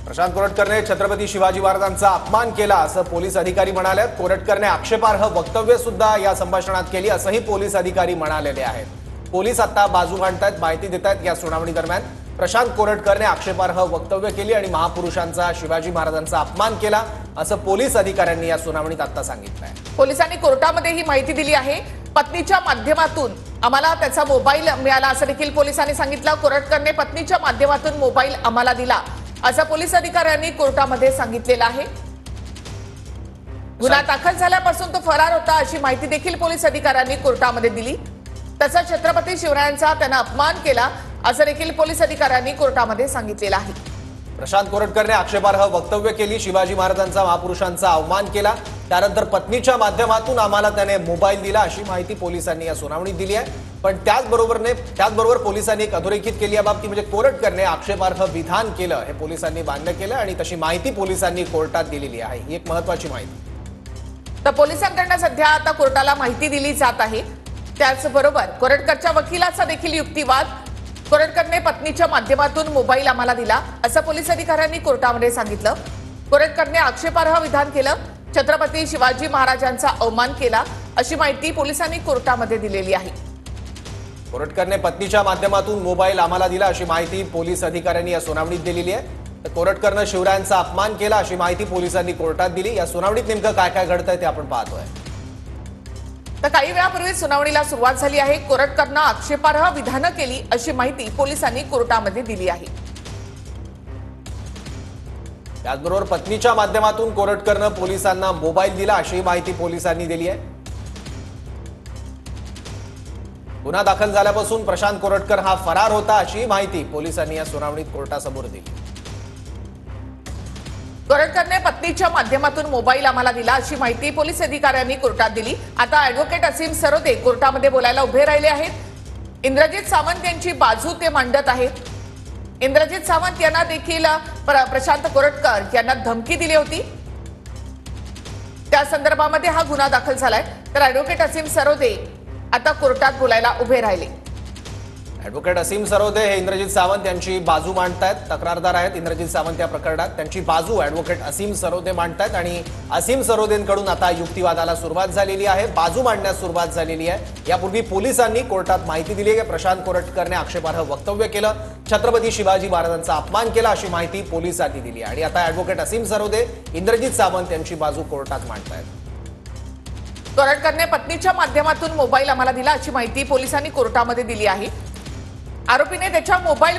प्रशांत कोरटकरने छत्रपती शिवाजी महाराजांचा अपमान केला असं पोलीस अधिकारी म्हणाले। कोरटकरने आक्षेपार्ह वक्तव्य सुद्धा या संभाषणात केली असंही पोलीस अधिकारी म्हणालेले आहेत। पोलीस आता बाजू मांडतायत, माहिती देतात। या सुनावणी दरम्यान प्रशांत कोरटकरने आक्षेपार्ह वक्तव्य केली आणि महापुरुषांचा शिवाजी महाराजांचा अपमान केला असं पोलीस अधिकाऱ्यांनी या सुनावणीत आता सांगितलंय। पोलिसांनी कोर्टामध्ये ही माहिती दिली आहे। पत्नीच्या माध्यमातून आम्हाला त्याचा मोबाईल मिळाला असं देखील पोलिसांनी सांगितलं। कोरटकरने पत्नीच्या माध्यमातून मोबाईल आम्हाला दिला असं पोलीस अधिकाऱ्यांनी कोर्टामध्ये सांगितलेलं आहे। गुन्हा दाखल झाल्यापासून तो फरार होता अशी माहिती देखील पोलीस अधिकाऱ्यांनी कोर्टामध्ये दिली। तसंच छत्रपती शिवरायांचा त्यांना अपमान केला असं देखील पोलीस अधिकाऱ्यांनी कोर्टामध्ये सांगितलेलं आहे। प्रशांत कोरटकरने आक्षेपार्ह वक्तव्य केली, शिवाजी महाराजांचा महापुरुषांचा अवमान केला, त्यानंतर पत्नीच्या माध्यमातून आम्हाला त्याने मोबाईल दिला अशी माहिती पोलिसांनी या सुनावणीत दिली आहे। पण त्याचबरोबर पोलिसांनी एक अधोरेखित केली आहे बाबती, म्हणजे कोरटकरने आक्षेपार्ह विधान केलं हे पोलिसांनी मान्य केलं आणि तशी माहिती पोलिसांनी कोर्टात दिलेली आहे। ही एक महत्त्वाची माहिती। तर पोलिसांकडून सध्या आता कोर्टाला माहिती दिली जात आहे। त्याचबरोबर कोरटकरच्या वकिलाचा देखील युक्तिवाद, कोरटकरने पत्नीच्या माध्यमातून मोबाईल आम्हाला दिला असं पोलीस अधिकाऱ्यांनी कोर्टामध्ये सांगितलं। कोरटकरने आक्षेपार्ह विधान केलं, छत्रपती शिवाजी महाराजांचा अवमान केला अशी माहिती पोलिसांनी कोर्टामध्ये दिलेली आहे। कोरटकरने पत्नीच्या माध्यमातून मोबाईल आम्हाला दिला अशी माहिती पोलीस अधिकाऱ्यांनी या सुनावणीत दिलेली आहे। तर कोरटकरने शिवरायांचा अपमान केला अशी माहिती पोलिसांनी कोर्टात दिली। या सुनावणीत नेमकं काय काय घडतंय ते आपण पाहतोय। तर काही वेळापूर्वी सुनावणीला सुरुवात झाली आहे। कोरटकरनं आक्षेपार्ह विधानं केली अशी माहिती पोलिसांनी कोर्टामध्ये दिली आहे। त्याचबरोबर पत्नीच्या माध्यमातून कोरटकरनं पोलिसांना मोबाईल दिला अशी माहिती पोलिसांनी दिली आहे। गुन्हा दाखल झाल्यापासून प्रशांत कोरटकर हा फरार होता अशी माहिती पोलिसांनी या सुनावणीत कोर्टासमोर दिली। कोरटकरने पत्नीच्या माध्यमातून मोबाईल आम्हाला दिला अशी माहिती पोलीस अधिकाऱ्यांनी कोर्टात दिली। आता ॲडव्होकेट असीम सरोदे कोर्टामध्ये बोलायला उभे राहिले आहेत। इंद्रजित सावंत यांची बाजू ते मांडत आहेत। इंद्रजित सावंत यांना देखील प्रशांत कोरटकर यांना धमकी दिली होती, त्या संदर्भामध्ये हा गुन्हा दाखल झालाय। तर ॲडव्होकेट असीम सरोदे आता कोर्टात बोलायला उभे राहिले। ॲडव्होकेट असीम सरोदे हे इंद्रजित सावंत यांची बाजू मांडतायत, तक्रारदार आहेत इंद्रजित सावंत या प्रकरणात। त्यांची बाजू ॲडव्होकेट असीम सरोदे मांडतायत आणि असीम सरोदेंकडून आता युक्तिवादाला सुरुवात झालेली आहे, बाजू मांडण्यास सुरुवात झालेली आहे। यापूर्वी पोलिसांनी कोर्टात माहिती दिली आहे की प्रशांत कोरटकरने आक्षेपार्ह वक्तव्य केलं, छत्रपती शिवाजी महाराजांचा अपमान केला अशी माहिती पोलिसांनी दिली आहे। आणि आता ॲडव्होकेट असीम सरोदे इंद्रजित सावंत यांची बाजू कोर्टात मांडतायत। कोरटकरने पत्नीच्या माध्यमातून मोबाईल आम्हाला दिला अशी माहिती पोलिसांनी कोर्टामध्ये दिली आहे। आरोपीने त्याच्या मोबाईल